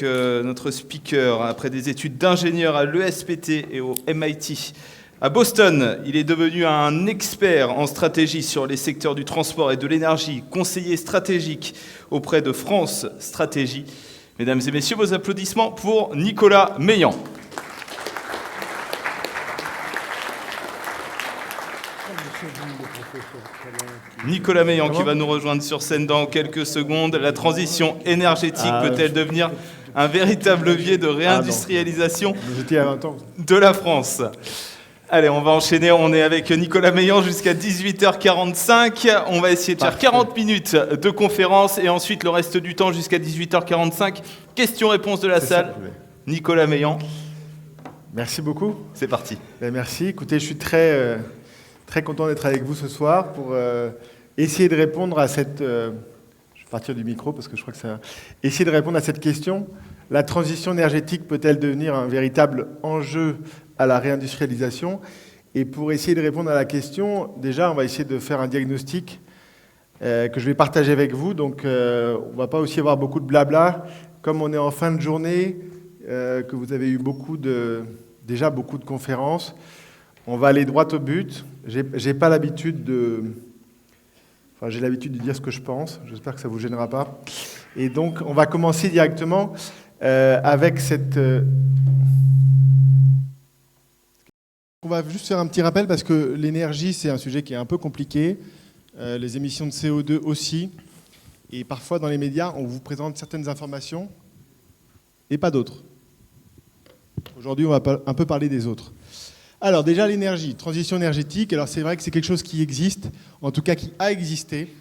Notre speaker, après des études d'ingénieur à l'ESPT et au MIT. À Boston, il est devenu un expert en stratégie sur les secteurs du transport et de l'énergie, conseiller stratégique auprès de France Stratégie. Mesdames et messieurs, vos applaudissements pour Nicolas Meillan. Nicolas Meillan qui va nous rejoindre sur scène dans quelques secondes. La transition énergétique peut-elle devenir un véritable levier de réindustrialisation de la France? Allez, on va enchaîner. On est avec Nicolas Meillan jusqu'à 18h45. On va essayer de faire 40 minutes de conférence et ensuite le reste du temps jusqu'à 18h45. Questions-réponses de la salle. Nicolas Meillan. Merci beaucoup. C'est parti. Merci. Écoutez, je suis très content d'être avec vous ce soir pour essayer de répondre à cette... je vais partir du micro parce que je crois que ça... Essayer de répondre à cette question. La transition énergétique peut-elle devenir un véritable enjeu à la réindustrialisation? Et pour essayer de répondre à la question, déjà, on va essayer de faire un diagnostic que je vais partager avec vous. Donc, on ne va pas aussi avoir beaucoup de blabla. Comme on est en fin de journée, que vous avez eu déjà beaucoup de conférences, on va aller droit au but. J'ai pas l'habitude de... Enfin, j'ai l'habitude de dire ce que je pense. J'espère que ça ne vous gênera pas. Et donc, on va commencer directement avec cette... On va juste faire un petit rappel parce que l'énergie, c'est un sujet qui est un peu compliqué. Les émissions de CO2 aussi. Et parfois, dans les médias, on vous présente certaines informations et pas d'autres. Aujourd'hui, on va un peu parler des autres. Alors déjà l'énergie, transition énergétique, alors c'est vrai que c'est quelque chose qui existe, en tout cas qui a existé,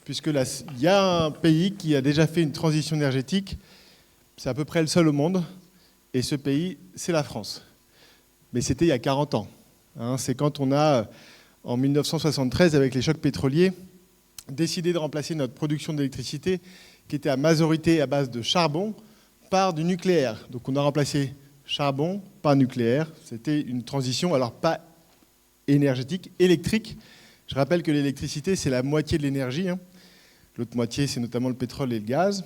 puisque là, il y a un pays qui a déjà fait une transition énergétique, c'est à peu près le seul au monde, et ce pays, c'est la France. Mais c'était il y a 40 ans. C'est quand on a, en 1973, avec les chocs pétroliers, décidé de remplacer notre production d'électricité, qui était à majorité à base de charbon, par du nucléaire. Donc on a remplacé charbon, pas nucléaire. C'était une transition, alors pas énergétique, électrique. Je rappelle que l'électricité, c'est la moitié de l'énergie. L'autre moitié, c'est notamment le pétrole et le gaz.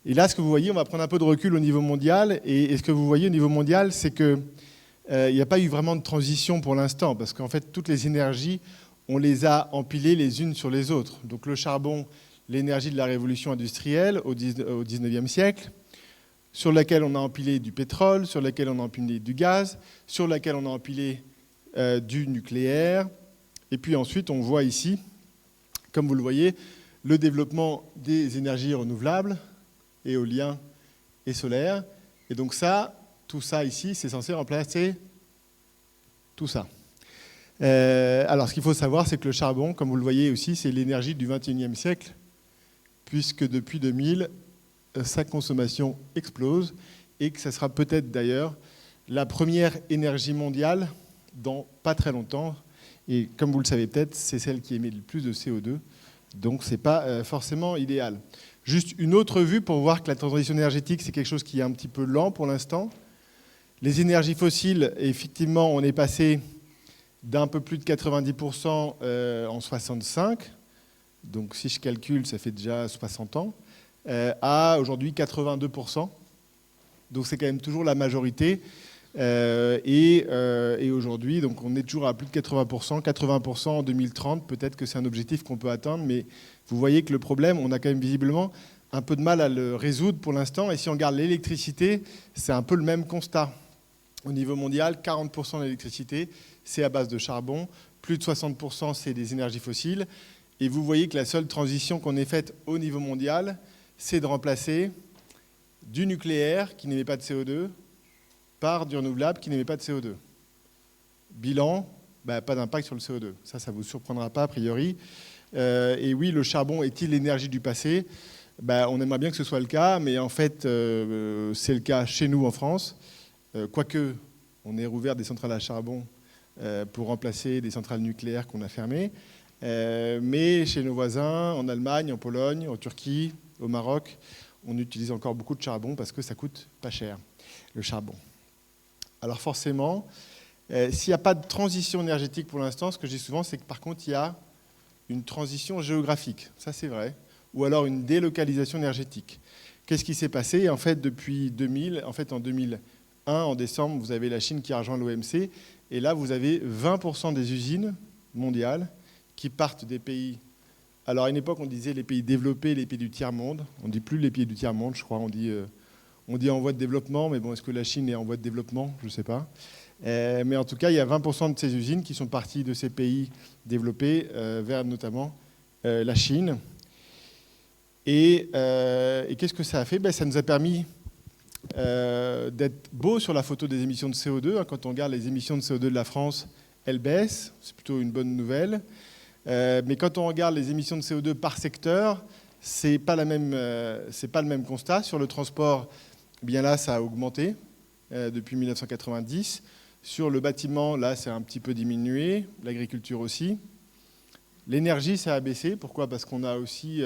Et là, ce que vous voyez, on va prendre un peu de recul au niveau mondial. Et ce que vous voyez au niveau mondial, c'est qu'il n'y a pas eu vraiment de transition pour l'instant, parce qu'en fait, toutes les énergies, on les a empilées les unes sur les autres. Donc le charbon, l'énergie de la révolution industrielle au 19e siècle, sur laquelle on a empilé du pétrole, sur laquelle on a empilé du gaz, sur laquelle on a empilé du nucléaire. Et puis ensuite, on voit ici, comme vous le voyez, le développement des énergies renouvelables, éolien et solaire. Et donc tout ça ici, c'est censé remplacer tout ça. Alors ce qu'il faut savoir, c'est que le charbon, comme vous le voyez aussi, c'est l'énergie du XXIe siècle, puisque depuis 2000, sa consommation explose et que ça sera peut-être d'ailleurs la première énergie mondiale dans pas très longtemps. Et comme vous le savez peut-être, c'est celle qui émet le plus de CO2, donc ce n'est pas forcément idéal. Juste une autre vue pour voir que la transition énergétique, c'est quelque chose qui est un petit peu lent pour l'instant. Les énergies fossiles, effectivement, on est passé d'un peu plus de 90% en 65, donc si je calcule, ça fait déjà 60 ans. À aujourd'hui 82%. Donc c'est quand même toujours la majorité. Et aujourd'hui, donc on est toujours à plus de 80%. 80% en 2030, peut-être que c'est un objectif qu'on peut atteindre, mais vous voyez que le problème, on a quand même visiblement un peu de mal à le résoudre pour l'instant. Et si on regarde l'électricité, c'est un peu le même constat. Au niveau mondial, 40% de l'électricité, c'est à base de charbon. Plus de 60%, c'est des énergies fossiles. Et vous voyez que la seule transition qu'on ait faite au niveau mondial, c'est de remplacer du nucléaire qui n'émet pas de CO2 par du renouvelable qui n'émet pas de CO2. Bilan, pas d'impact sur le CO2. Ça ne vous surprendra pas a priori. Et oui, le charbon est-il l'énergie du passé? On aimerait bien que ce soit le cas, mais en fait, c'est le cas chez nous en France. Quoique, on ait rouvert des centrales à charbon pour remplacer des centrales nucléaires qu'on a fermées. Mais chez nos voisins, en Allemagne, en Pologne, en Turquie, au Maroc, on utilise encore beaucoup de charbon parce que ça coûte pas cher, le charbon. Alors forcément, s'il n'y a pas de transition énergétique pour l'instant, ce que je dis souvent, c'est que par contre, il y a une transition géographique. Ça, c'est vrai. Ou alors une délocalisation énergétique. Qu'est-ce qui s'est passé? En fait, depuis 2000, en 2001, en décembre, vous avez la Chine qui a rejoint l'OMC, et là, vous avez 20% des usines mondiales qui partent des pays. Alors, à une époque, on disait les pays développés, les pays du tiers-monde. On ne dit plus les pays du tiers-monde, je crois. On dit en voie de développement, mais bon, est-ce que la Chine est en voie de développement? Je ne sais pas. Mais en tout cas, il y a 20% de ces usines qui sont parties de ces pays développés vers notamment la Chine. Et qu'est-ce que ça a fait? Ça nous a permis d'être beau sur la photo des émissions de CO2. Quand on regarde les émissions de CO2 de la France, elles baissent. C'est plutôt une bonne nouvelle. Mais quand on regarde les émissions de CO2 par secteur, c'est pas le même constat. Sur le transport, eh bien là, ça a augmenté depuis 1990. Sur le bâtiment, là, c'est un petit peu diminué. L'agriculture aussi. L'énergie, ça a baissé. Pourquoi? Parce qu'on a aussi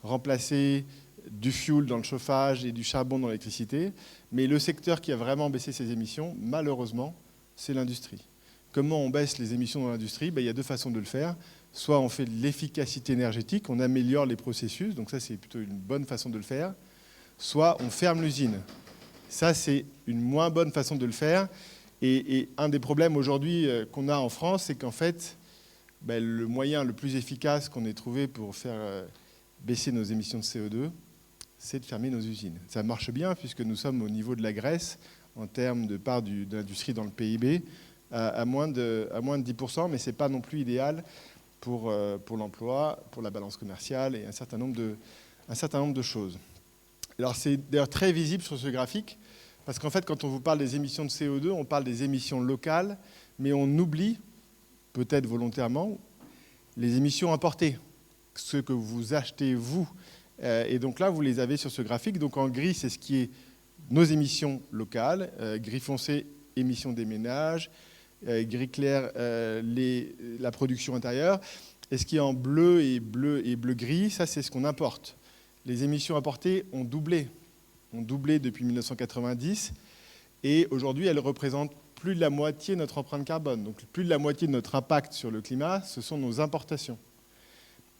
remplacé du fioul dans le chauffage et du charbon dans l'électricité. Mais le secteur qui a vraiment baissé ses émissions, malheureusement, c'est l'industrie. Comment on baisse les émissions dans l'industrie? Il y a deux façons de le faire. Soit on fait de l'efficacité énergétique, on améliore les processus, donc ça c'est plutôt une bonne façon de le faire. Soit on ferme l'usine. Ça c'est une moins bonne façon de le faire. Et un des problèmes aujourd'hui qu'on a en France, c'est qu'en fait, le moyen le plus efficace qu'on ait trouvé pour faire baisser nos émissions de CO2, c'est de fermer nos usines. Ça marche bien puisque nous sommes au niveau de la Grèce en termes de part de l'industrie dans le PIB à moins de 10%, mais ce n'est pas non plus idéal pour l'emploi, pour la balance commerciale et un certain nombre de choses. Alors c'est d'ailleurs très visible sur ce graphique, parce qu'en fait quand on vous parle des émissions de CO2, on parle des émissions locales, mais on oublie, peut-être volontairement, les émissions importées, ce que vous achetez vous. Et donc là, vous les avez sur ce graphique. Donc en gris, c'est ce qui est nos émissions locales, gris foncé, émissions des ménages, gris clair, la production intérieure. Et ce qui est en bleu et bleu-gris, ça c'est ce qu'on importe. Les émissions importées ont doublé depuis 1990. Et aujourd'hui, elles représentent plus de la moitié de notre empreinte carbone. Donc plus de la moitié de notre impact sur le climat, ce sont nos importations.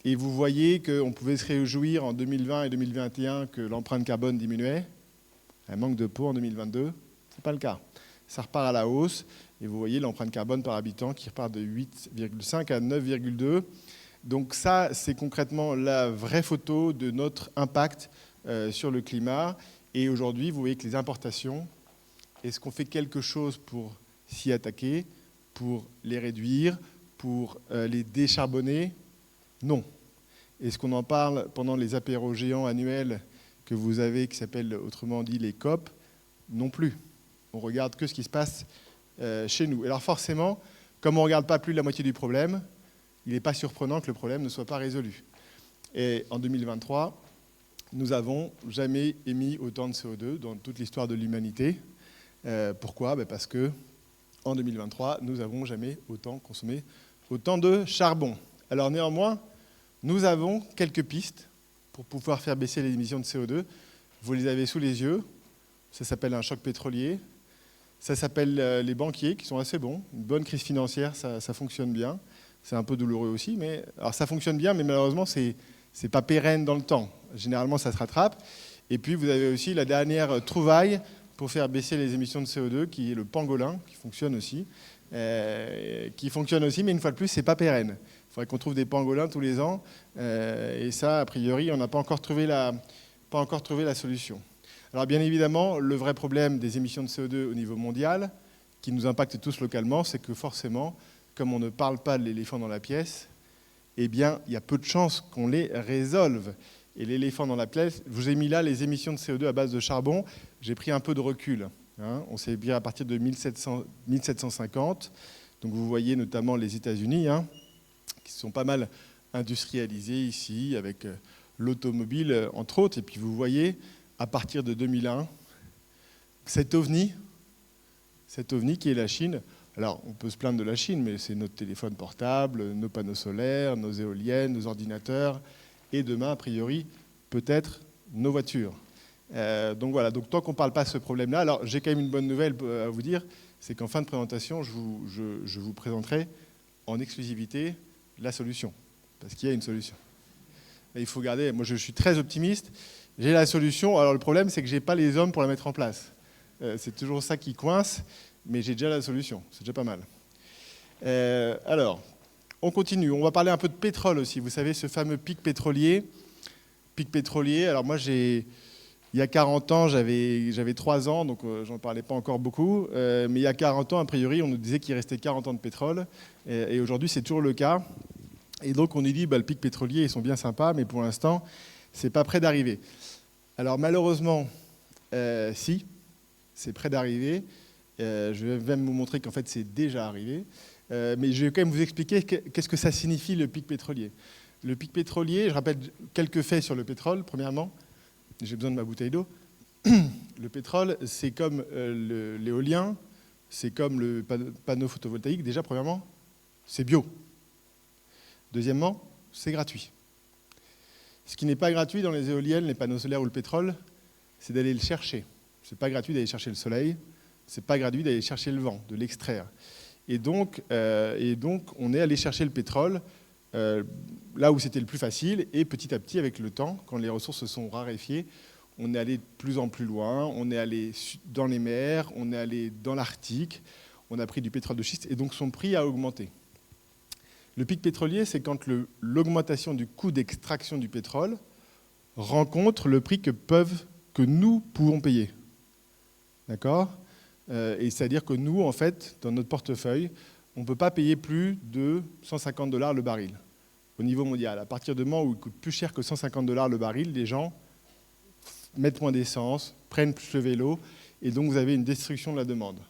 Et vous voyez qu'on pouvait se réjouir en 2020 et 2021 que l'empreinte carbone diminuait. Un manque de peau en 2022, ce n'est pas le cas. Ça repart à la hausse. Et vous voyez l'empreinte carbone par habitant qui repart de 8,5 à 9,2. Donc ça, c'est concrètement la vraie photo de notre impact sur le climat. Et aujourd'hui, vous voyez que les importations, est-ce qu'on fait quelque chose pour s'y attaquer, pour les réduire, pour les décharbonner? Non. Est-ce qu'on en parle pendant les apéros géants annuels que vous avez, qui s'appellent autrement dit les COP? Non plus. On regarde que ce qui se passe chez nous. Alors forcément, comme on ne regarde pas plus de la moitié du problème, il n'est pas surprenant que le problème ne soit pas résolu. Et en 2023, nous n'avons jamais émis autant de CO2 dans toute l'histoire de l'humanité. Pourquoi? Parce que en 2023, nous n'avons jamais consommé autant de charbon. Alors néanmoins, nous avons quelques pistes pour pouvoir faire baisser les émissions de CO2. Vous les avez sous les yeux. Ça s'appelle un choc pétrolier. Ça s'appelle les banquiers, qui sont assez bons. Une bonne crise financière, ça fonctionne bien. C'est un peu douloureux aussi, mais alors ça fonctionne bien, mais malheureusement, c'est pas pérenne dans le temps. Généralement, ça se rattrape. Et puis, vous avez aussi la dernière trouvaille pour faire baisser les émissions de CO2, qui est le pangolin, qui fonctionne aussi. Mais une fois de plus, c'est pas pérenne. Il faudrait qu'on trouve des pangolins tous les ans. Et ça, a priori, on n'a pas encore trouvé la solution. Alors bien évidemment, le vrai problème des émissions de CO2 au niveau mondial, qui nous impacte tous localement, c'est que forcément, comme on ne parle pas de l'éléphant dans la pièce, eh bien, il y a peu de chances qu'on les résolve. Et l'éléphant dans la pièce, je vous ai mis là les émissions de CO2 à base de charbon. J'ai pris un peu de recul. On s'est bien à partir de 1750. Donc vous voyez notamment les États-Unis, qui sont pas mal industrialisés ici, avec l'automobile, entre autres. Et puis vous voyez, à partir de 2001, cet ovni qui est la Chine. Alors, on peut se plaindre de la Chine, mais c'est notre téléphone portable, nos panneaux solaires, nos éoliennes, nos ordinateurs, et demain, a priori, peut-être nos voitures. Donc voilà, donc tant qu'on ne parle pas de ce problème-là, alors j'ai quand même une bonne nouvelle à vous dire, c'est qu'en fin de présentation, je vous présenterai en exclusivité la solution, parce qu'il y a une solution. Et il faut garder, moi je suis très optimiste, J'ai la solution. Alors le problème, c'est que je n'ai pas les hommes pour la mettre en place. C'est toujours ça qui coince, mais j'ai déjà la solution. C'est déjà pas mal. Alors, on continue. On va parler un peu de pétrole aussi. Vous savez, ce fameux pic pétrolier. Pic pétrolier, alors moi, il y a 40 ans, j'avais 3 ans, donc j'en parlais pas encore beaucoup. Mais il y a 40 ans, a priori, on nous disait qu'il restait 40 ans de pétrole. Et aujourd'hui, c'est toujours le cas. Et donc, on nous dit, le pic pétrolier, ils sont bien sympas, mais pour l'instant, c'est pas près d'arriver. Alors, malheureusement, si, c'est près d'arriver. Je vais même vous montrer qu'en fait, c'est déjà arrivé. Mais je vais quand même vous expliquer qu'est-ce que ça signifie, le pic pétrolier. Le pic pétrolier, je rappelle quelques faits sur le pétrole, premièrement. J'ai besoin de ma bouteille d'eau. Le pétrole, c'est comme l'éolien, c'est comme le panneau photovoltaïque. Déjà, premièrement, c'est bio. Deuxièmement, c'est gratuit. Ce qui n'est pas gratuit dans les éoliennes, les panneaux solaires ou le pétrole, c'est d'aller le chercher. Ce n'est pas gratuit d'aller chercher le soleil, ce n'est pas gratuit d'aller chercher le vent, de l'extraire. Et donc, on est allé chercher le pétrole là où c'était le plus facile, et petit à petit, avec le temps, quand les ressources se sont raréfiées, on est allé de plus en plus loin, on est allé dans les mers, on est allé dans l'Arctique, on a pris du pétrole de schiste, et donc son prix a augmenté. Le pic pétrolier, c'est quand l'augmentation du coût d'extraction du pétrole rencontre le prix que nous pouvons payer. D'accord ? Et c'est-à-dire que nous, en fait, dans notre portefeuille, on ne peut pas payer plus de $150 le baril au niveau mondial. À partir du moment où il coûte plus cher que $150 le baril, les gens mettent moins d'essence, prennent plus le vélo, et donc vous avez une destruction de la demande.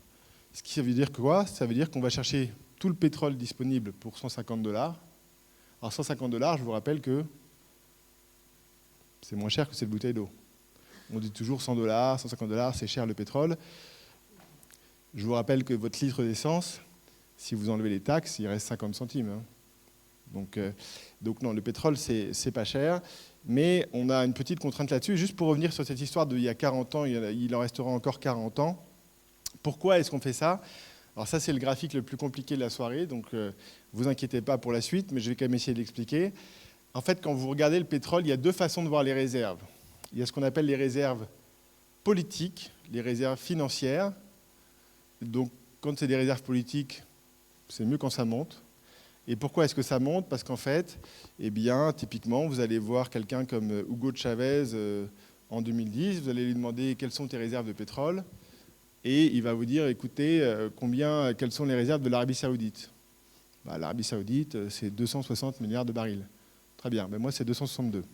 Ce qui veut dire quoi ? Ça veut dire qu'on va chercher tout le pétrole disponible pour $150. Alors $150, je vous rappelle que c'est moins cher que cette bouteille d'eau. On dit toujours $100, $150, c'est cher le pétrole. Je vous rappelle que votre litre d'essence, si vous enlevez les taxes, il reste 50 centimes. Hein. Donc non, le pétrole, c'est pas cher. Mais on a une petite contrainte là-dessus. Juste pour revenir sur cette histoire d'il y a 40 ans, il en restera encore 40 ans. Pourquoi est-ce qu'on fait ça ? Alors ça, c'est le graphique le plus compliqué de la soirée. Donc vous inquiétez pas pour la suite, mais je vais quand même essayer de l'expliquer. En fait, quand vous regardez le pétrole, il y a deux façons de voir les réserves. Il y a ce qu'on appelle les réserves politiques, les réserves financières. Donc, quand c'est des réserves politiques, c'est mieux quand ça monte. Et pourquoi est-ce que ça monte ? Parce qu'en fait, eh bien, typiquement, vous allez voir quelqu'un comme Hugo Chavez en 2010, vous allez lui demander quelles sont tes réserves de pétrole, et il va vous dire, écoutez, quelles sont les réserves de l'Arabie Saoudite ? L'Arabie Saoudite, c'est 260 milliards de barils. Très bien, moi c'est 262.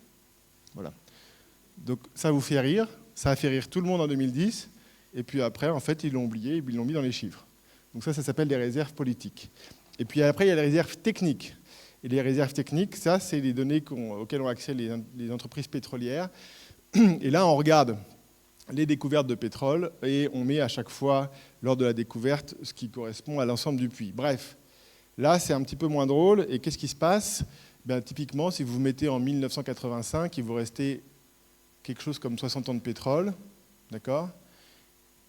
Voilà. Donc ça vous fait rire, ça a fait rire tout le monde en 2010, et puis après, en fait, ils l'ont oublié, et puis ils l'ont mis dans les chiffres. Donc ça s'appelle des réserves politiques. Et puis après, il y a les réserves techniques. Et les réserves techniques, ça, c'est les données auxquelles ont accès les entreprises pétrolières. Et là, on regarde les découvertes de pétrole, et on met à chaque fois, lors de la découverte, ce qui correspond à l'ensemble du puits. Bref, là, c'est un petit peu moins drôle. Et qu'est-ce qui se passe ? Typiquement, si vous vous mettez en 1985, il vous restait quelque chose comme 60 ans de pétrole. D'accord ?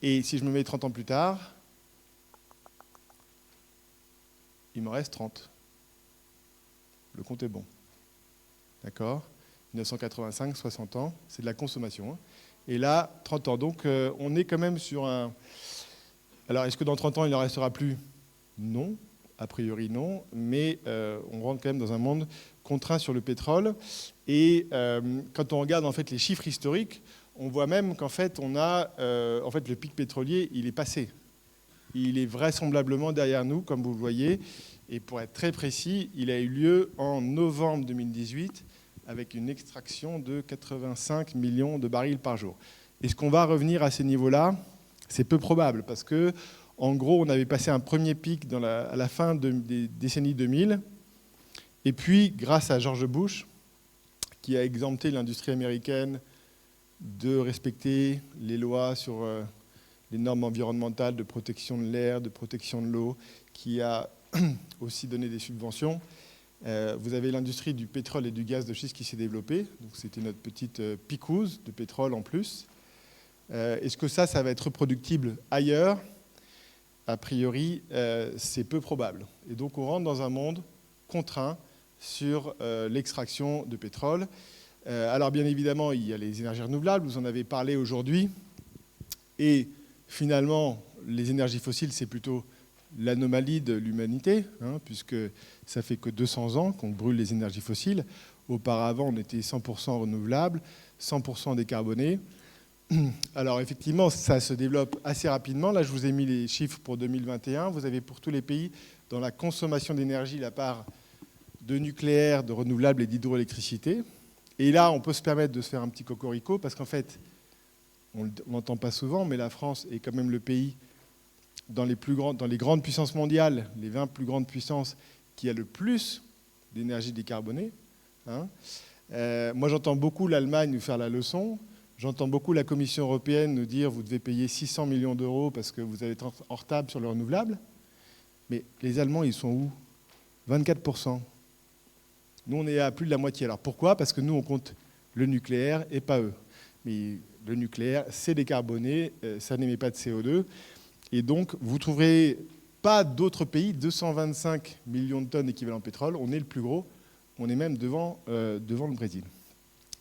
Et si je me mets 30 ans plus tard, il m'en reste 30. Le compte est bon. D'accord ? 1985, 60 ans, c'est de la consommation. Et là, 30 ans. Donc, on est quand même sur un... Alors, est-ce que dans 30 ans, il n'en restera plus ? Non, a priori non, mais on rentre quand même dans un monde contraint sur le pétrole. Et quand on regarde en fait les chiffres historiques, on voit même qu'en fait, le pic pétrolier, il est passé. Il est vraisemblablement derrière nous, comme vous le voyez. Et pour être très précis, il a eu lieu en novembre 2018 avec une extraction de 85 millions de barils par jour. Est-ce qu'on va revenir à ces niveaux-là ? C'est peu probable parce que, en gros, on avait passé un premier pic à la fin des décennies 2000. Et puis, grâce à George Bush, qui a exempté l'industrie américaine de respecter les lois sur les normes environnementales de protection de l'air, de protection de l'eau, qui a aussi donné des subventions. Vous avez l'industrie du pétrole et du gaz de schiste qui s'est développée. Donc c'était notre petite picouse de pétrole en plus. Est-ce que ça va être reproductible ailleurs ? A priori, c'est peu probable. Et donc on rentre dans un monde contraint sur l'extraction de pétrole. Alors bien évidemment, il y a les énergies renouvelables, vous en avez parlé aujourd'hui. Et finalement, les énergies fossiles, c'est plutôt l'anomalie de l'humanité, puisque ça fait que 200 ans qu'on brûle les énergies fossiles. Auparavant, on était 100% renouvelables, 100% décarbonés. Alors effectivement, ça se développe assez rapidement. Là, je vous ai mis les chiffres pour 2021. Vous avez pour tous les pays, dans la consommation d'énergie, la part de nucléaire, de renouvelables et d'hydroélectricité. Et là, on peut se permettre de se faire un petit cocorico, parce qu'en fait, on n'entend pas souvent, mais la France est quand même le pays dans les grandes puissances mondiales, les 20 plus grandes puissances, qui a le plus d'énergie décarbonée. Moi, j'entends beaucoup l'Allemagne nous faire la leçon. J'entends beaucoup la Commission européenne nous dire vous devez payer 600 millions d'euros parce que vous allez être en retard sur le renouvelable. Mais les Allemands, ils sont où? 24%. Nous, on est à plus de la moitié. Alors pourquoi? Parce que nous, on compte le nucléaire et pas eux. Mais le nucléaire, c'est décarboné, ça n'émet pas de CO2. Et donc, vous ne trouverez pas d'autres pays, 225 millions de tonnes équivalent pétrole. On est le plus gros. On est même devant le Brésil.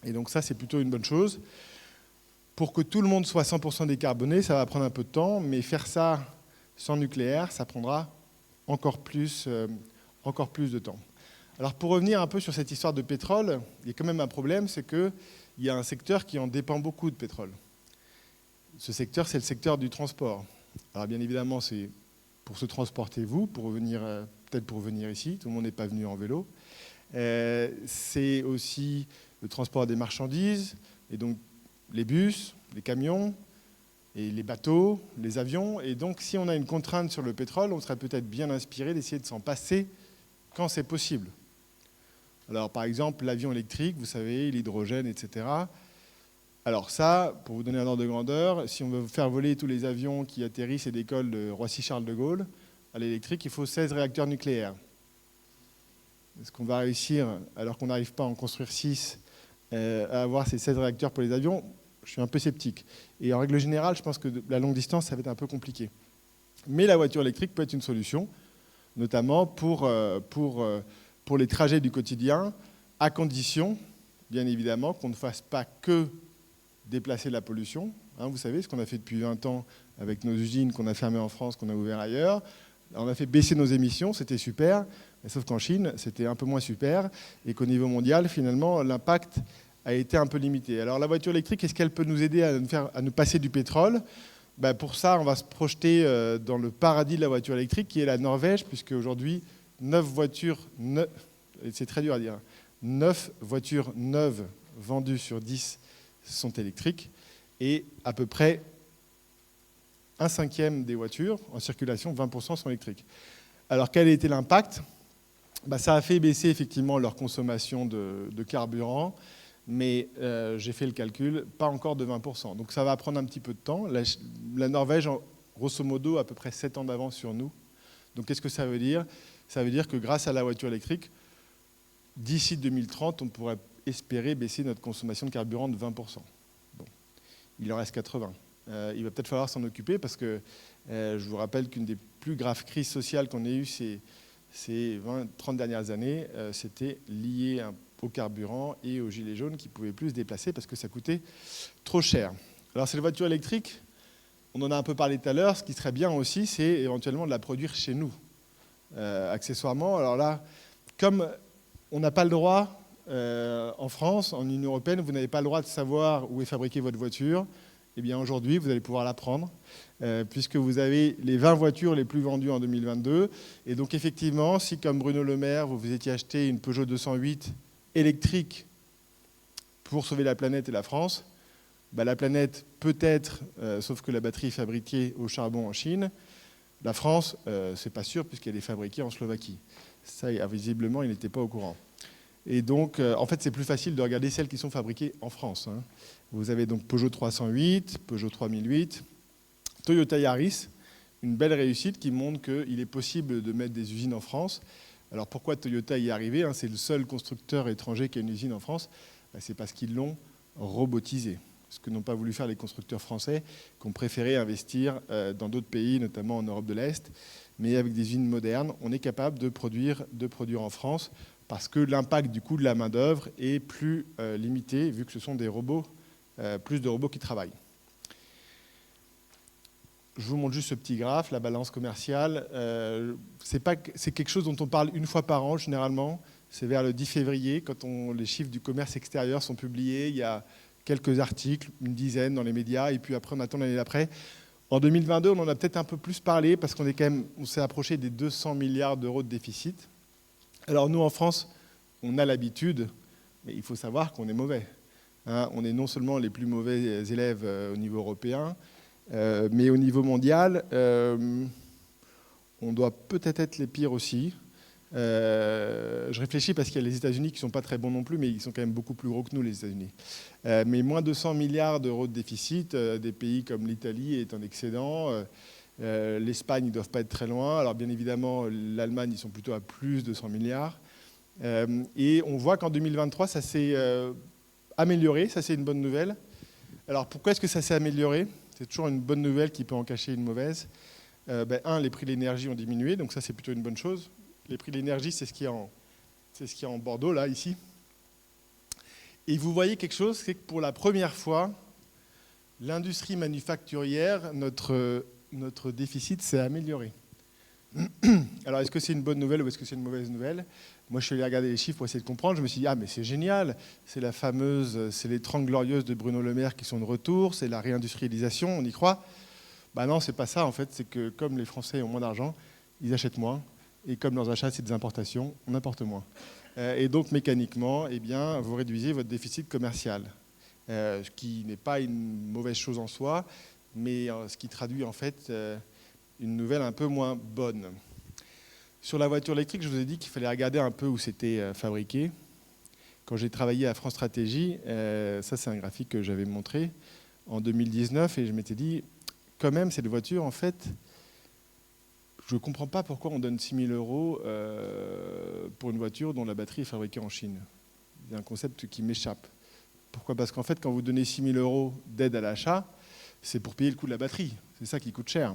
Et donc ça, c'est plutôt une bonne chose. Pour que tout le monde soit 100% décarboné, ça va prendre un peu de temps, mais faire ça sans nucléaire, ça prendra encore plus de temps. Alors pour revenir un peu sur cette histoire de pétrole, il y a quand même un problème, c'est qu'il y a un secteur qui en dépend beaucoup de pétrole. Ce secteur, c'est le secteur du transport. Alors bien évidemment, c'est pour se transporter vous, peut-être pour venir ici, tout le monde n'est pas venu en vélo. C'est aussi le transport des marchandises, et donc les bus, les camions, et les bateaux, les avions. Et donc si on a une contrainte sur le pétrole, on serait peut-être bien inspiré d'essayer de s'en passer quand c'est possible. Alors par exemple, l'avion électrique, vous savez, l'hydrogène, etc. Alors ça, pour vous donner un ordre de grandeur, si on veut faire voler tous les avions qui atterrissent et décollent de Roissy-Charles de Gaulle à l'électrique, il faut 16 réacteurs nucléaires. Est-ce qu'on va réussir, alors qu'on n'arrive pas à en construire 6, à avoir ces 16 réacteurs pour les avions? Je suis un peu sceptique. Et en règle générale, je pense que la longue distance, ça va être un peu compliqué. Mais la voiture électrique peut être une solution, notamment pour les trajets du quotidien, à condition, bien évidemment, qu'on ne fasse pas que déplacer la pollution. Vous savez, ce qu'on a fait depuis 20 ans avec nos usines qu'on a fermées en France, qu'on a ouvertes ailleurs. On a fait baisser nos émissions, c'était super, sauf qu'en Chine, c'était un peu moins super, et qu'au niveau mondial, finalement, l'impact a été un peu limité. Alors la voiture électrique, est-ce qu'elle peut nous aider à nous passer du pétrole? Pour ça, on va se projeter dans le paradis de la voiture électrique, qui est la Norvège, puisque aujourd'hui, 9 voitures, c'est très dur à dire, 9 voitures neuves vendues sur 10 sont électriques, et à peu près 1/5 des voitures en circulation, 20% sont électriques. Alors quel a été l'impact? Ça a fait baisser effectivement leur consommation de carburant, mais j'ai fait le calcul, pas encore de 20%. Donc ça va prendre un petit peu de temps. La Norvège, grosso modo, a à peu près 7 ans d'avance sur nous. Donc qu'est-ce que ça veut dire? Ça veut dire que grâce à la voiture électrique, d'ici 2030, on pourrait espérer baisser notre consommation de carburant de 20%. Bon. Il en reste 80%. Il va peut-être falloir s'en occuper parce que je vous rappelle qu'une des plus graves crises sociales qu'on ait eues ces 20-30 dernières années, c'était lié au carburant et aux gilets jaunes qui ne pouvaient plus se déplacer parce que ça coûtait trop cher. Alors cette voiture électrique, on en a un peu parlé tout à l'heure, ce qui serait bien aussi, c'est éventuellement de la produire chez nous, accessoirement. Alors là, comme on n'a pas le droit, en France, en Union européenne, vous n'avez pas le droit de savoir où est fabriquée votre voiture, eh bien aujourd'hui, vous allez pouvoir la prendre, puisque vous avez les 20 voitures les plus vendues en 2022. Et donc effectivement, si comme Bruno Le Maire, vous vous étiez acheté une Peugeot 208 électrique pour sauver la planète et la France, la planète peut-être, sauf que la batterie est fabriquée au charbon en Chine. La France, c'est pas sûr, puisqu'elle est fabriquée en Slovaquie. Ça, visiblement, il n'était pas au courant. Et donc, en fait, c'est plus facile de regarder celles qui sont fabriquées en France. Vous avez donc Peugeot 308, Peugeot 3008, Toyota Yaris, une belle réussite qui montre qu'il est possible de mettre des usines en France. Alors pourquoi Toyota y est arrivé? C'est le seul constructeur étranger qui a une usine en France. C'est parce qu'ils l'ont robotisé. Ce que n'ont pas voulu faire les constructeurs français, qui ont préféré investir dans d'autres pays, notamment en Europe de l'Est. Mais avec des usines modernes, on est capable de produire en France parce que l'impact du coût de la main-d'œuvre est plus limité, vu que ce sont des robots, plus de robots qui travaillent. Je vous montre juste ce petit graphe, la balance commerciale. C'est quelque chose dont on parle une fois par an, généralement. C'est vers le 10 février, quand les chiffres du commerce extérieur sont publiés. Il y a quelques articles, une dizaine dans les médias, et puis après, on attend l'année d'après. En 2022, on en a peut-être un peu plus parlé, parce on s'est approché des 200 milliards d'euros de déficit. Alors nous, en France, on a l'habitude, mais il faut savoir qu'on est mauvais. On est non seulement les plus mauvais élèves au niveau européen, mais au niveau mondial, on doit peut-être être les pires aussi. Je réfléchis parce qu'il y a les États-Unis qui ne sont pas très bons non plus, mais ils sont quand même beaucoup plus gros que nous, les États-Unis. Mais moins 200 milliards d'euros de déficit, des pays comme l'Italie est en excédent. L'Espagne, ils ne doivent pas être très loin. Alors bien évidemment, l'Allemagne, ils sont plutôt à plus de 100 milliards. Et on voit qu'en 2023, ça s'est amélioré. Ça, c'est une bonne nouvelle. Alors pourquoi est-ce que ça s'est amélioré? C'est toujours une bonne nouvelle qui peut en cacher une mauvaise. Les prix de l'énergie ont diminué, donc ça, c'est plutôt une bonne chose. Les prix de l'énergie, c'est ce qui est en Bordeaux, là, ici. Et vous voyez quelque chose, c'est que pour la première fois, l'industrie manufacturière, notre déficit s'est amélioré. Alors, est-ce que c'est une bonne nouvelle ou est-ce que c'est une mauvaise nouvelle? Moi, je suis allé regarder les chiffres pour essayer de comprendre. Je me suis dit, mais c'est génial, c'est les 30 glorieuses de Bruno Le Maire qui sont de retour, c'est la réindustrialisation, on y croit. Non, c'est pas ça, en fait. C'est que comme les Français ont moins d'argent, ils achètent moins. Et comme leurs achats, c'est des importations, on importe moins. Et donc, mécaniquement, vous réduisez votre déficit commercial. Ce qui n'est pas une mauvaise chose en soi, mais ce qui traduit en fait une nouvelle un peu moins bonne. Sur la voiture électrique, je vous ai dit qu'il fallait regarder un peu où c'était fabriqué. Quand j'ai travaillé à France Stratégie, ça c'est un graphique que j'avais montré en 2019, et je m'étais dit, quand même, cette voiture, en fait, je ne comprends pas pourquoi on donne 6 000 € pour une voiture dont la batterie est fabriquée en Chine. Il y a un concept qui m'échappe. Pourquoi? Parce qu'en fait, quand vous donnez 6 000 € d'aide à l'achat, c'est pour payer le coût de la batterie. C'est ça qui coûte cher.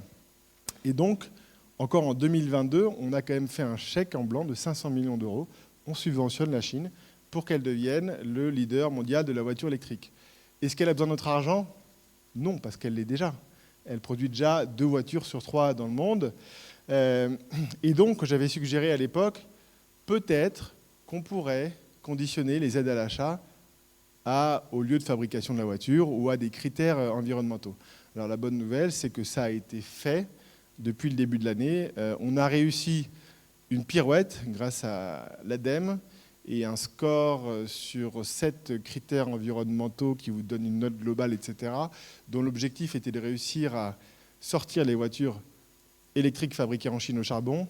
Et donc, encore en 2022, on a quand même fait un chèque en blanc de 500 millions d'euros. On subventionne la Chine pour qu'elle devienne le leader mondial de la voiture électrique. Est-ce qu'elle a besoin de notre argent? Non, parce qu'elle l'est déjà. Elle produit déjà 2 voitures sur 3 dans le monde. Et donc, j'avais suggéré à l'époque, peut-être qu'on pourrait conditionner les aides à l'achat au lieu de fabrication de la voiture ou à des critères environnementaux. Alors la bonne nouvelle, c'est que ça a été fait depuis le début de l'année. On a réussi une pirouette grâce à l'ADEME et un score sur 7 critères environnementaux qui vous donnent une note globale, etc., dont l'objectif était de réussir à sortir les voitures électriques fabriquées en Chine au charbon,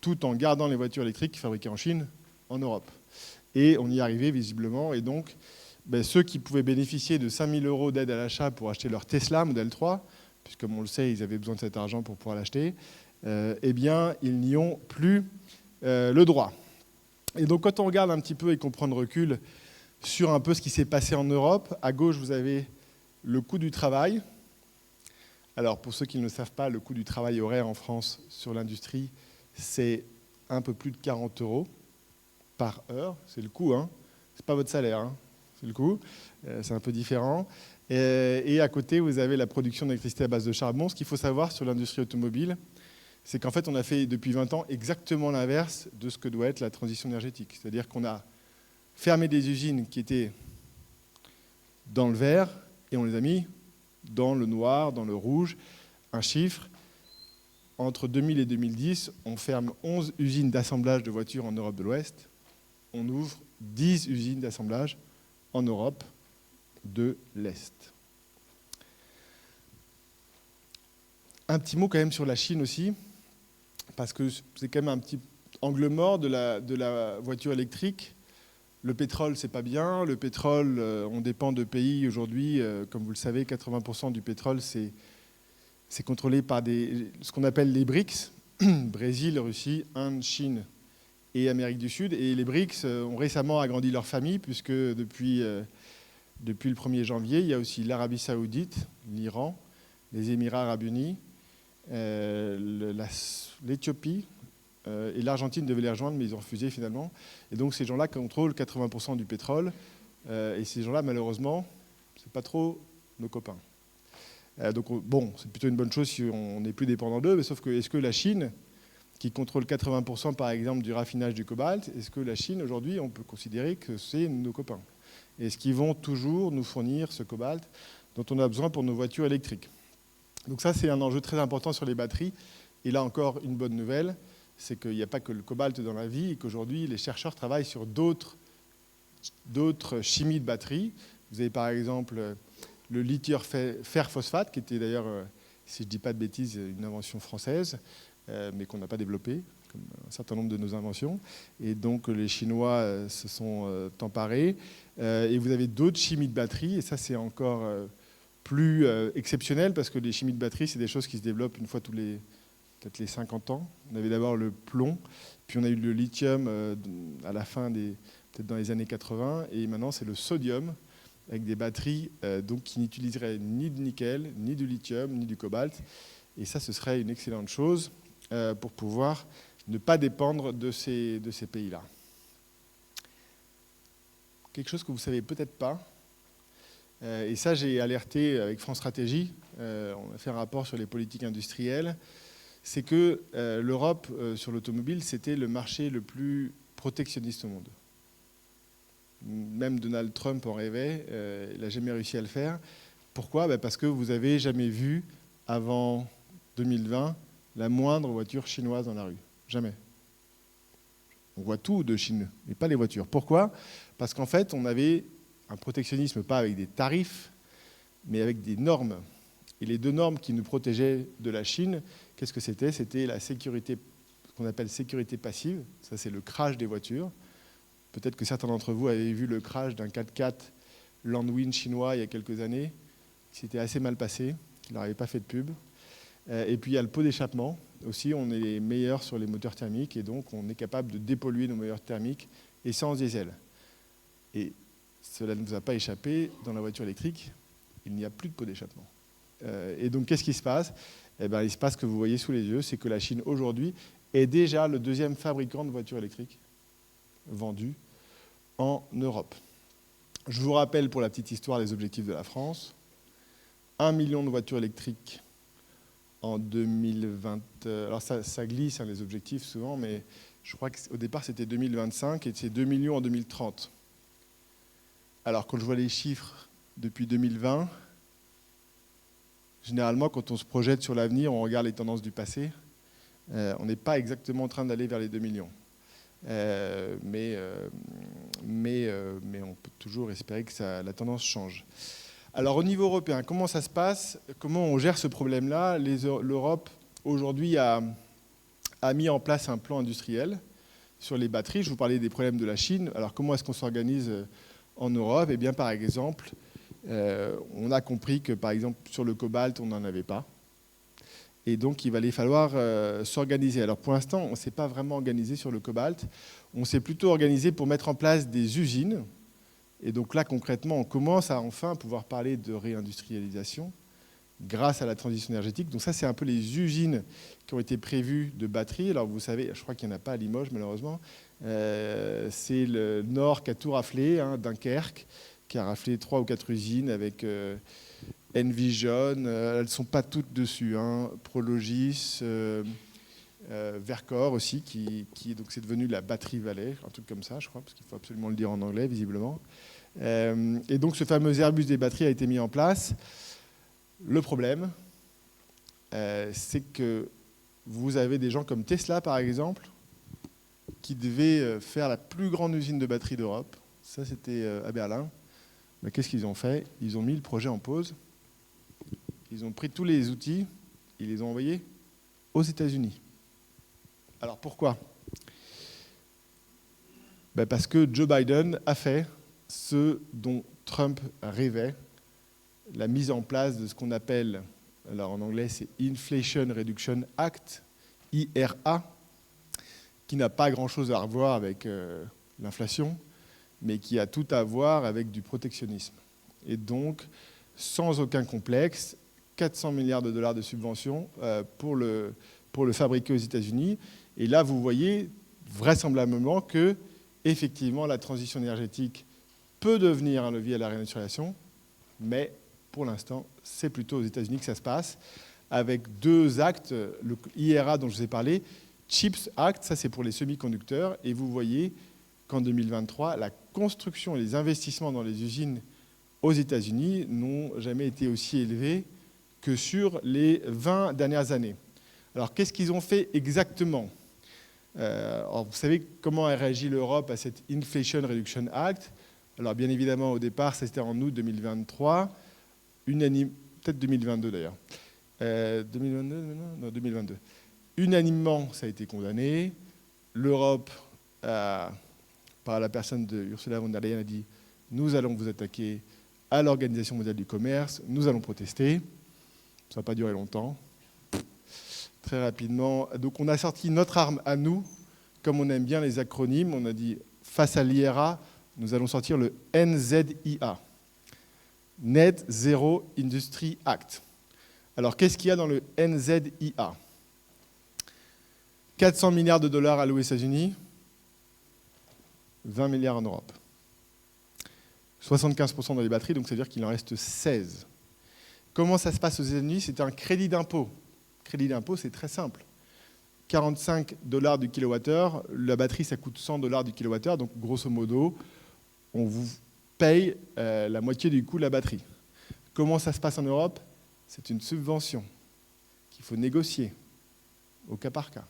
tout en gardant les voitures électriques fabriquées en Chine en Europe. Et on y est arrivé visiblement, et donc ceux qui pouvaient bénéficier de 5 000 € d'aide à l'achat pour acheter leur Tesla Model 3, puisque comme on le sait, ils avaient besoin de cet argent pour pouvoir l'acheter, ils n'y ont plus le droit. Et donc quand on regarde un petit peu et qu'on prend de recul sur un peu ce qui s'est passé en Europe, à gauche vous avez le coût du travail. Alors pour ceux qui ne le savent pas, le coût du travail horaire en France sur l'industrie, c'est un peu plus de 40 € par heure. C'est le coût, hein. C'est pas votre salaire, hein. C'est le coût. C'est un peu différent. Et à côté, vous avez la production d'électricité à base de charbon. Ce qu'il faut savoir sur l'industrie automobile, c'est qu'en fait, on a fait depuis 20 ans exactement l'inverse de ce que doit être la transition énergétique. C'est-à-dire qu'on a fermé des usines qui étaient dans le vert et on les a mis dans le noir, dans le rouge. Un chiffre, entre 2000 et 2010, on ferme 11 usines d'assemblage de voitures en Europe de l'Ouest. On ouvre 10 usines d'assemblage en Europe de l'Est. Un petit mot quand même sur la Chine aussi, parce que c'est quand même un petit angle mort de la voiture électrique. Le pétrole, c'est pas bien. Le pétrole, on dépend de pays aujourd'hui, comme vous le savez, 80% du pétrole, c'est contrôlé par ce qu'on appelle les BRICS, Brésil, Russie, Inde, Chine et Amérique du Sud. Et les BRICS ont récemment agrandi leur famille, puisque depuis le 1er janvier, il y a aussi l'Arabie Saoudite, l'Iran, les Émirats Arabes Unis, l'Éthiopie, et l'Argentine devait les rejoindre, mais ils ont refusé finalement. Et donc ces gens-là contrôlent 80% du pétrole, et ces gens-là, malheureusement, c'est pas trop nos copains. Donc bon, c'est plutôt une bonne chose si on n'est plus dépendant d'eux, mais sauf que est-ce que la Chine, qui contrôle 80% par exemple du raffinage du cobalt, est-ce que la Chine aujourd'hui, on peut considérer que c'est nos copains? Est-ce qu'ils vont toujours nous fournir ce cobalt dont on a besoin pour nos voitures électriques? Donc ça, c'est un enjeu très important sur les batteries. Et là encore, une bonne nouvelle, c'est qu'il n'y a pas que le cobalt dans la vie et qu'aujourd'hui, les chercheurs travaillent sur d'autres chimies de batteries. Vous avez par exemple le lithium fer phosphate, qui était d'ailleurs, si je ne dis pas de bêtises, une invention française, mais qu'on n'a pas développée, comme un certain nombre de nos inventions. Et donc les Chinois se sont emparés. Et vous avez d'autres chimies de batteries, et ça c'est encore plus exceptionnel, parce que les chimies de batteries, c'est des choses qui se développent une fois peut-être les 50 ans. On avait d'abord le plomb, puis on a eu le lithium à la fin peut-être dans les années 80, et maintenant c'est le sodium, avec des batteries donc, qui n'utiliseraient ni de nickel, ni du lithium, ni du cobalt. Et ça, ce serait une excellente chose pour pouvoir ne pas dépendre de ces pays-là. Quelque chose que vous ne savez peut-être pas, et ça j'ai alerté avec France Stratégie, on a fait un rapport sur les politiques industrielles, c'est que l'Europe, sur l'automobile, c'était le marché le plus protectionniste au monde. Même Donald Trump en rêvait, il n'a jamais réussi à le faire. Pourquoi? Parce que vous n'avez jamais vu, avant 2020, la moindre voiture chinoise dans la rue. Jamais. On voit tout de Chine, mais pas les voitures. Pourquoi? Parce qu'en fait, on avait un protectionnisme, pas avec des tarifs, mais avec des normes. Et les deux normes qui nous protégeaient de la Chine, qu'est-ce que c'était? C'était la sécurité, ce qu'on appelle sécurité passive. Ça, c'est le crash des voitures. Peut-être que certains d'entre vous avaient vu le crash d'un 4x4 Landwind chinois il y a quelques années, qui s'était assez mal passé, qui n'avait pas fait de pub. Et puis il y a le pot d'échappement. Aussi, on est les meilleurs sur les moteurs thermiques, et donc on est capable de dépolluer nos moteurs thermiques, et sans diesel. Et cela ne nous a pas échappé, dans la voiture électrique, il n'y a plus de pot d'échappement. Et donc qu'est-ce qui se passe? Eh bien, il se passe ce que vous voyez sous les yeux, c'est que la Chine aujourd'hui est déjà le deuxième fabricant de voitures électriques vendues en Europe. Je vous rappelle pour la petite histoire les objectifs de la France. 1 million de voitures électriques en 2020. Alors ça glisse, hein, les objectifs souvent, mais je crois qu'au départ c'était 2025 et c'est 2 millions en 2030. Alors quand je vois les chiffres depuis 2020, généralement quand on se projette sur l'avenir, on regarde les tendances du passé, on n'est pas exactement en train d'aller vers les 2 millions. Mais on peut toujours espérer que la tendance change. Alors au niveau européen, comment ça se passe? Comment on gère ce problème-là? L'Europe aujourd'hui a mis en place un plan industriel sur les batteries. Je vous parlais des problèmes de la Chine. Alors comment est-ce qu'on s'organise en Europe? Eh bien par exemple, on a compris que par exemple sur le cobalt, on n'en avait pas. Et donc, il va falloir s'organiser. Alors, pour l'instant, on ne s'est pas vraiment organisé sur le cobalt. On s'est plutôt organisé pour mettre en place des usines. Et donc là, concrètement, on commence à enfin pouvoir parler de réindustrialisation grâce à la transition énergétique. Donc ça, c'est un peu les usines qui ont été prévues de batteries. Alors, vous savez, je crois qu'il n'y en a pas à Limoges, malheureusement. C'est le Nord qui a tout raflé, hein, Dunkerque, qui a raflé 3 ou 4 usines avec... Envision, elles ne sont pas toutes dessus, hein. Prologis, Vercor aussi, donc c'est devenu la Battery Valley, un truc comme ça, je crois, parce qu'il faut absolument le dire en anglais, visiblement. Et donc ce fameux Airbus des batteries a été mis en place. Le problème, c'est que vous avez des gens comme Tesla, par exemple, qui devaient faire la plus grande usine de batteries d'Europe. Ça, c'était à Berlin. Mais qu'est-ce qu'ils ont fait? Ils ont mis le projet en pause. Ils ont pris tous les outils, ils les ont envoyés aux États-Unis. Alors pourquoi? Parce que Joe Biden a fait ce dont Trump rêvait, la mise en place de ce qu'on appelle, alors en anglais c'est Inflation Reduction Act, IRA, qui n'a pas grand-chose à revoir avec l'inflation, mais qui a tout à voir avec du protectionnisme. Et donc, sans aucun complexe, 400 milliards de dollars de subventions pour le fabriquer aux États-Unis. Et là, vous voyez vraisemblablement que, effectivement, la transition énergétique peut devenir un levier à la réindustrialisation, mais pour l'instant, c'est plutôt aux États-Unis que ça se passe, avec 2 actes, le IRA dont je vous ai parlé, CHIPS Act, ça c'est pour les semi-conducteurs, et vous voyez qu'en 2023, la construction et les investissements dans les usines aux États-Unis n'ont jamais été aussi élevés que sur les 20 dernières années. Alors, qu'est-ce qu'ils ont fait exactement ? Alors, vous savez comment a réagi l'Europe à cette Inflation Reduction Act ? Alors, bien évidemment, au départ, c'était en août 2023, peut-être 2022 d'ailleurs. 2022 Non, 2022. Unanimement, ça a été condamné. L'Europe, par la personne de Ursula von der Leyen, a dit « Nous allons vous attaquer à l'Organisation mondiale du commerce, nous allons protester ». Ça n'a pas duré longtemps. Très rapidement. Donc on a sorti notre arme à nous, comme on aime bien les acronymes. On a dit, face à l'IRA, nous allons sortir le NZIA, Net Zero Industry Act. Alors qu'est-ce qu'il y a dans le NZIA ? 400 milliards de dollars alloués aux États-Unis, 20 milliards en Europe. 75% dans les batteries, donc ça veut dire qu'il en reste 16. Comment ça se passe aux États-Unis ? C'est un crédit d'impôt. Crédit d'impôt, c'est très simple. 45 $ du kilowattheure, la batterie, ça coûte 100 $ du kilowattheure, donc grosso modo, on vous paye la moitié du coût de la batterie. Comment ça se passe en Europe ? C'est une subvention qu'il faut négocier au cas par cas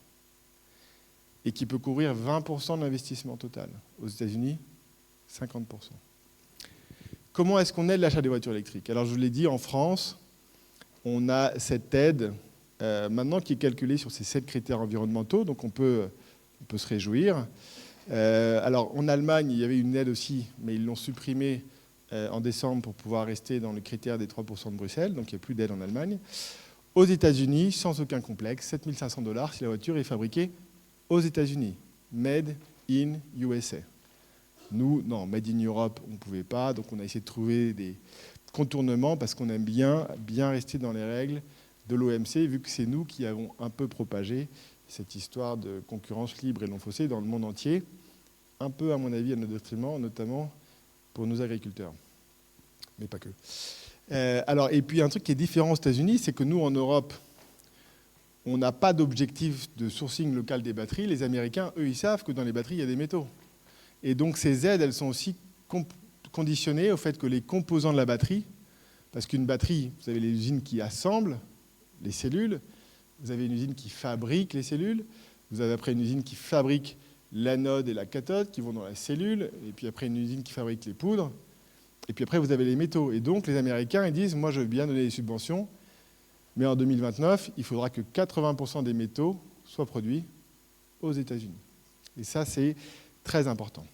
et qui peut couvrir 20% de l'investissement total. Aux États-Unis, 50%. Comment est-ce qu'on aide l'achat des voitures électriques ? Alors, je vous l'ai dit, en France, on a cette aide maintenant qui est calculée sur ces 7 critères environnementaux, donc on peut se réjouir. Alors, en Allemagne, il y avait une aide aussi, mais ils l'ont supprimée en décembre pour pouvoir rester dans le critère des 3% de Bruxelles, donc il n'y a plus d'aide en Allemagne. Aux États-Unis, sans aucun complexe, 7 500 $ si la voiture est fabriquée aux États-Unis. Made in USA. Nous, non, Made in Europe, on ne pouvait pas, donc on a essayé de trouver des contournements parce qu'on aime bien rester dans les règles de l'OMC, vu que c'est nous qui avons un peu propagé cette histoire de concurrence libre et non faussée dans le monde entier, un peu, à mon avis, à notre détriment, notamment pour nos agriculteurs. Mais pas que. Alors, et puis un truc qui est différent aux États-Unis, c'est que nous, en Europe, on n'a pas d'objectif de sourcing local des batteries. Les Américains, eux, ils savent que dans les batteries, il y a des métaux. Et donc, ces aides, elles sont aussi conditionnées au fait que les composants de la batterie, parce qu'une batterie, vous avez les usines qui assemblent les cellules, vous avez une usine qui fabrique les cellules, vous avez après une usine qui fabrique l'anode et la cathode qui vont dans la cellule, et puis après une usine qui fabrique les poudres, et puis après vous avez les métaux. Et donc les Américains, ils disent, moi je veux bien donner des subventions, mais en 2029, il faudra que 80% des métaux soient produits aux États-Unis. Et ça, c'est très important.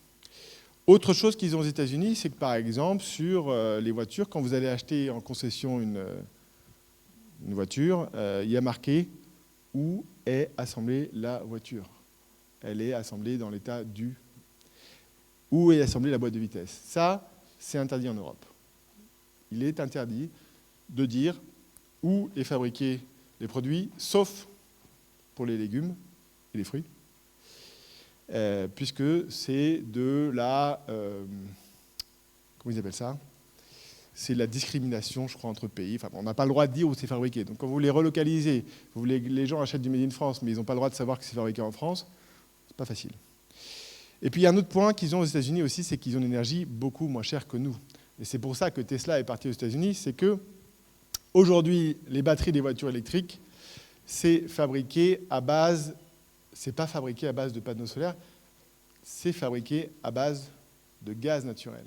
Autre chose qu'ils ont aux États-Unis, c'est que par exemple, sur les voitures, quand vous allez acheter en concession une voiture, il y a marqué où est assemblée la voiture. Elle est assemblée dans l'état du... Où est assemblée la boîte de vitesse. Ça, c'est interdit en Europe. Il est interdit de dire où est fabriqué les produits, sauf pour les légumes et les fruits, puisque c'est de la... comment ils appellent ça ? C'est la discrimination, je crois, entre pays. Enfin, on n'a pas le droit de dire où c'est fabriqué. Donc quand vous les relocalisez, les gens achètent du Made in France, mais ils n'ont pas le droit de savoir que c'est fabriqué en France, c'est pas facile. Et puis il y a un autre point qu'ils ont aux États-Unis aussi, c'est qu'ils ont une énergie beaucoup moins chère que nous. Et c'est pour ça que Tesla est parti aux États-Unis, c'est que aujourd'hui, les batteries des voitures électriques, c'est pas fabriqué à base de panneaux solaires, c'est fabriqué à base de gaz naturel.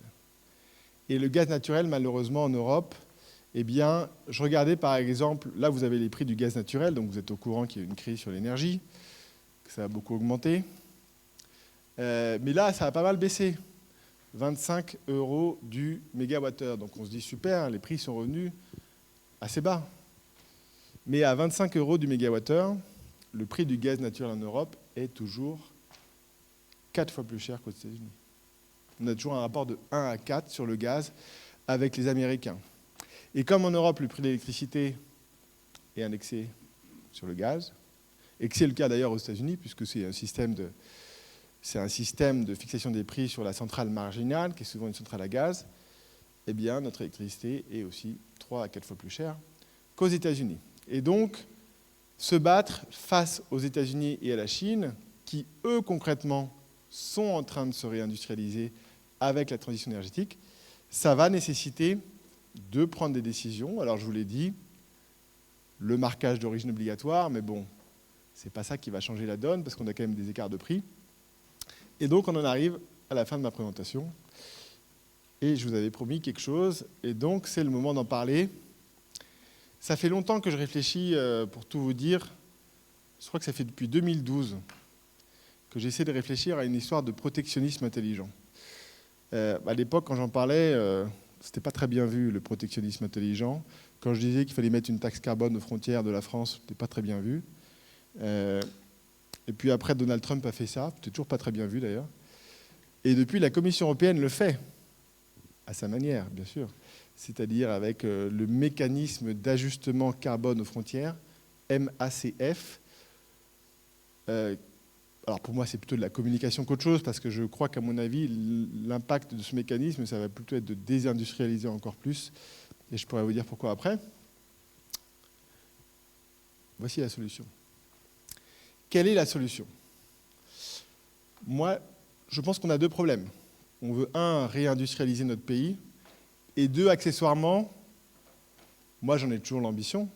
Et le gaz naturel, malheureusement, en Europe, eh bien, je regardais par exemple, là vous avez les prix du gaz naturel, donc vous êtes au courant qu'il y a une crise sur l'énergie, que ça a beaucoup augmenté. Mais là, ça a pas mal baissé. 25 € du mégawattheure. Donc on se dit super, les prix sont revenus assez bas. Mais à 25 € du mégawattheure, le prix du gaz naturel en Europe est toujours 4 fois plus cher qu'aux États-Unis. On a toujours un rapport de 1 à 4 sur le gaz avec les Américains. Et comme en Europe, le prix de l'électricité est indexé sur le gaz, et que c'est le cas d'ailleurs aux États-Unis, puisque c'est un système de fixation des prix sur la centrale marginale, qui est souvent une centrale à gaz, eh bien, notre électricité est aussi 3 à 4 fois plus chère qu'aux États-Unis. Et donc, se battre face aux États-Unis et à la Chine, qui, eux, concrètement, sont en train de se réindustrialiser avec la transition énergétique, ça va nécessiter de prendre des décisions. Alors, je vous l'ai dit, le marquage d'origine obligatoire, mais bon, c'est pas ça qui va changer la donne, parce qu'on a quand même des écarts de prix. Et donc, on en arrive à la fin de ma présentation. Et je vous avais promis quelque chose, et donc c'est le moment d'en parler. Ça fait longtemps que je réfléchis, pour tout vous dire, je crois que ça fait depuis 2012 que j'essaie de réfléchir à une histoire de protectionnisme intelligent. À l'époque, quand j'en parlais, c'était pas très bien vu, le protectionnisme intelligent. Quand je disais qu'il fallait mettre une taxe carbone aux frontières de la France, c'était pas très bien vu. Et puis après, Donald Trump a fait ça, c'était toujours pas très bien vu d'ailleurs. Et depuis, la Commission européenne le fait, à sa manière, bien sûr, c'est-à-dire avec le mécanisme d'ajustement carbone aux frontières, MACF. Alors pour moi, c'est plutôt de la communication qu'autre chose, parce que je crois qu'à mon avis, l'impact de ce mécanisme, ça va plutôt être de désindustrialiser encore plus, et je pourrais vous dire pourquoi après. Voici la solution. Quelle est la solution? Moi, je pense qu'on a 2 problèmes. On veut, 1, réindustrialiser notre pays, et 2, accessoirement, moi j'en ai toujours l'ambition,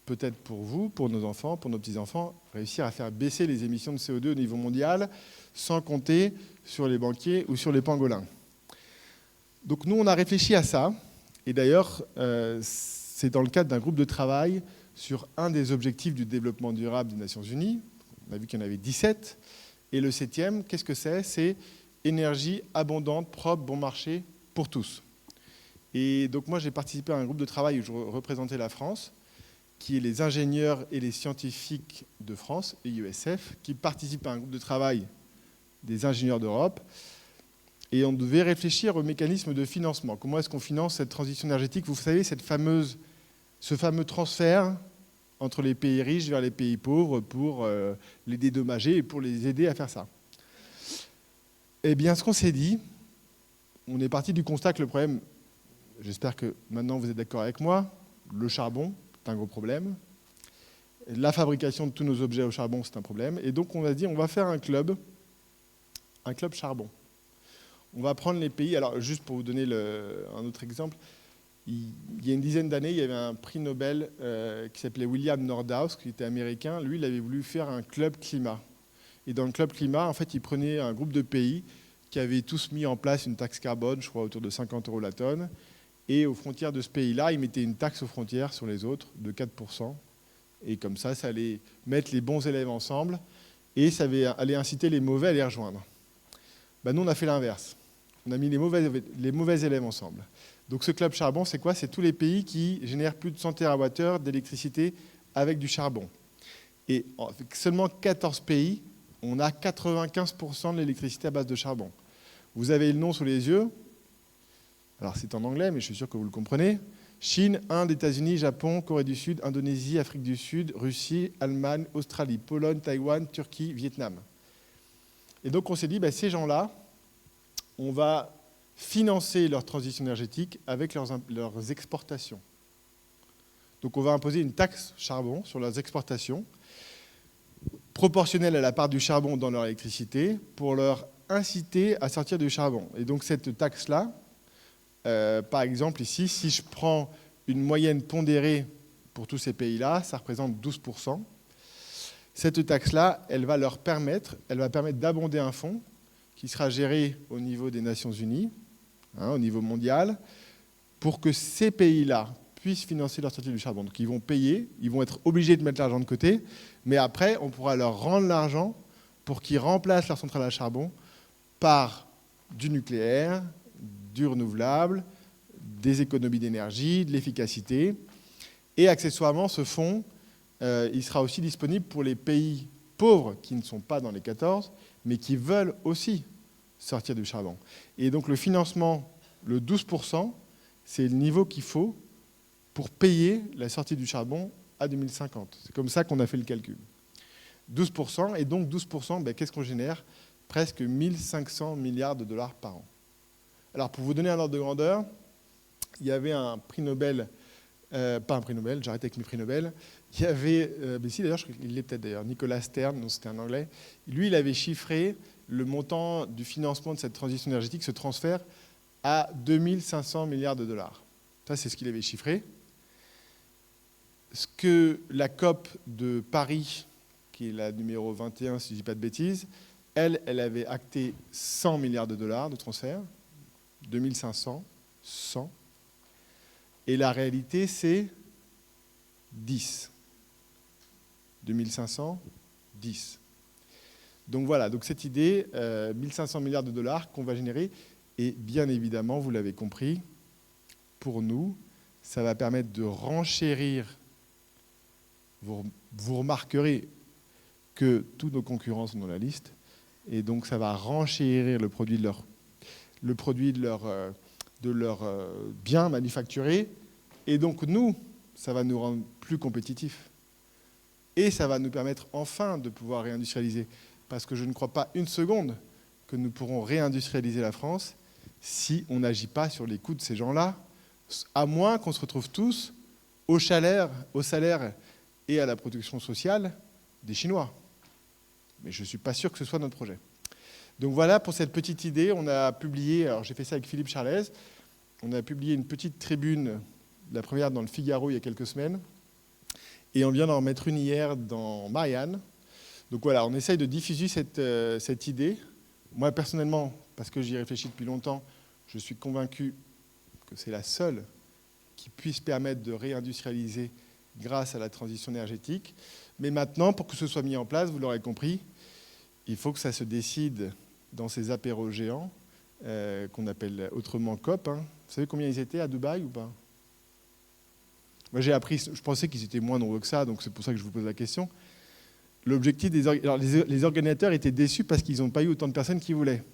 peut-être pour vous, pour nos enfants, pour nos petits-enfants, réussir à faire baisser les émissions de CO2 au niveau mondial, sans compter sur les banquiers ou sur les pangolins. Donc nous, on a réfléchi à ça, et d'ailleurs, c'est dans le cadre d'un groupe de travail sur un des objectifs du développement durable des Nations Unies. On a vu qu'il y en avait 17, et le 7e, qu'est-ce que c'est? C'est énergie abondante, propre, bon marché pour tous. Et donc moi, j'ai participé à un groupe de travail où je représentais la France, qui est les ingénieurs et les scientifiques de France, EIESF, qui participent à un groupe de travail des ingénieurs d'Europe. Et on devait réfléchir au mécanisme de financement. Comment est-ce qu'on finance cette transition énergétique? Vous savez, ce fameux transfert entre les pays riches vers les pays pauvres pour les dédommager et pour les aider à faire ça. Eh bien, ce qu'on s'est dit, on est parti du constat que le problème, j'espère que maintenant vous êtes d'accord avec moi, le charbon, c'est un gros problème. La fabrication de tous nos objets au charbon, c'est un problème. Et donc, on va se dire, on va faire un club charbon. On va prendre les pays, alors juste pour vous donner un autre exemple, il y a une dizaine d'années, il y avait un prix Nobel qui s'appelait William Nordhaus, qui était américain. Lui, il avait voulu faire un club climat. Et dans le club climat, en fait, il prenait un groupe de pays qui avaient tous mis en place une taxe carbone, je crois autour de 50 € la tonne. Et aux frontières de ce pays-là, il mettait une taxe aux frontières sur les autres de 4%. Et comme ça allait mettre les bons élèves ensemble et ça allait inciter les mauvais à les rejoindre. Ben, nous, on a fait l'inverse. On a mis les mauvais élèves ensemble. Donc ce club charbon, c'est quoi? C'est tous les pays qui génèrent plus de 100 TWh d'électricité avec du charbon. Et avec seulement 14 pays, on a 95% de l'électricité à base de charbon. Vous avez le nom sous les yeux. Alors c'est en anglais, mais je suis sûr que vous le comprenez. Chine, Inde, États-Unis, Japon, Corée du Sud, Indonésie, Afrique du Sud, Russie, Allemagne, Australie, Pologne, Taïwan, Turquie, Vietnam. Et donc on s'est dit, ces gens-là, on va financer leur transition énergétique avec leurs exportations. Donc on va imposer une taxe charbon sur leurs exportations, proportionnelle à la part du charbon dans leur électricité, pour leur inciter à sortir du charbon. Et donc cette taxe-là, par exemple ici, si je prends une moyenne pondérée pour tous ces pays-là, ça représente 12%. Cette taxe-là, elle va permettre d'abonder un fonds qui sera géré au niveau des Nations Unies, au niveau mondial, pour que ces pays-là puissent financer leur sortie du charbon. Donc ils vont payer, ils vont être obligés de mettre l'argent de côté, mais après, on pourra leur rendre l'argent pour qu'ils remplacent leur centrale à charbon par du nucléaire, du renouvelable, des économies d'énergie, de l'efficacité. Et accessoirement, ce fonds, il sera aussi disponible pour les pays pauvres qui ne sont pas dans les 14, mais qui veulent aussi sortir du charbon. Et donc le financement, le 12%, c'est le niveau qu'il faut pour payer la sortie du charbon à 2050. C'est comme ça qu'on a fait le calcul. 12%. Et donc 12%, qu'est-ce qu'on génère? Presque 1500 milliards de dollars par an. Alors pour vous donner un ordre de grandeur, il y avait un prix Nobel, pas un prix Nobel, j'arrête avec mes prix Nobel, il y avait, si d'ailleurs, il l'est peut-être d'ailleurs, Nicolas Stern, non, c'était un anglais, lui il avait chiffré le montant du financement de cette transition énergétique, ce transfert, à 2500 milliards de dollars. Ça c'est ce qu'il avait chiffré. Ce que la COP de Paris, qui est la numéro 21 si je ne dis pas de bêtises, elle avait acté 100 milliards de dollars de transfert, 2500, 100. Et la réalité, c'est 10. 2500, 10. Donc voilà, donc cette idée, 1500 milliards de dollars qu'on va générer, et bien évidemment, vous l'avez compris, pour nous, ça va permettre de renchérir. Vous remarquerez que tous nos concurrents sont dans la liste, et donc ça va renchérir le produit de leur biens manufacturés, et donc nous, ça va nous rendre plus compétitifs. Et ça va nous permettre enfin de pouvoir réindustrialiser, parce que je ne crois pas une seconde que nous pourrons réindustrialiser la France si on n'agit pas sur les coûts de ces gens-là, à moins qu'on se retrouve tous au salaire et à la protection sociale des Chinois. Mais je ne suis pas sûr que ce soit notre projet. Donc voilà pour cette petite idée. On a publié, alors j'ai fait ça avec Philippe Charlez, on a publié une petite tribune, la première dans le Figaro il y a quelques semaines, et on vient d'en remettre une hier dans Marianne. Donc voilà, on essaye de diffuser cette idée. Moi personnellement, parce que j'y réfléchis depuis longtemps, je suis convaincu que c'est la seule qui puisse permettre de réindustrialiser grâce à la transition énergétique. Mais maintenant, pour que ce soit mis en place, vous l'aurez compris, il faut que ça se décide dans ces apéros géants, qu'on appelle autrement COP. Vous savez combien ils étaient à Dubaï ou pas? Moi j'ai appris, je pensais qu'ils étaient moins nombreux que ça, donc c'est pour ça que je vous pose la question. L'objectif les organisateurs étaient déçus parce qu'ils n'ont pas eu autant de personnes qu'ils voulaient.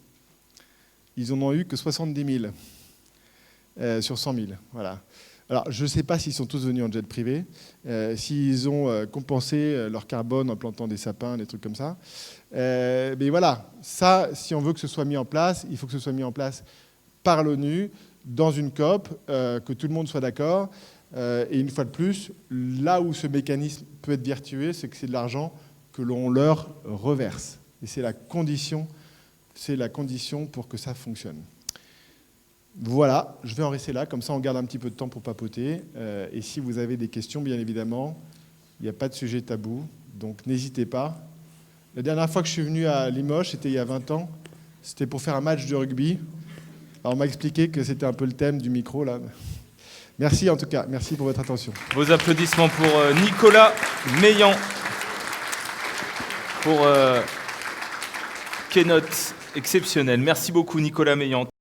Ils n'en ont eu que 70 000 sur 100 000. Voilà. Alors, je ne sais pas s'ils sont tous venus en jet privé, s'ils ont compensé leur carbone en plantant des sapins, des trucs comme ça. Mais voilà, ça, si on veut que ce soit mis en place, il faut que ce soit mis en place par l'ONU, dans une COP, que tout le monde soit d'accord. Et une fois de plus, là où ce mécanisme peut être vertueux, c'est que c'est de l'argent que l'on leur reverse. Et c'est la condition pour que ça fonctionne. Voilà, je vais en rester là, comme ça on garde un petit peu de temps pour papoter. Et si vous avez des questions, bien évidemment, il n'y a pas de sujet tabou, donc n'hésitez pas. La dernière fois que je suis venu à Limoges, c'était il y a 20 ans, c'était pour faire un match de rugby. Alors on m'a expliqué que c'était un peu le thème du micro, là. Merci en tout cas, merci pour votre attention. Vos applaudissements pour Nicolas Meillan, pour keynote exceptionnelle. Merci beaucoup Nicolas Meillan.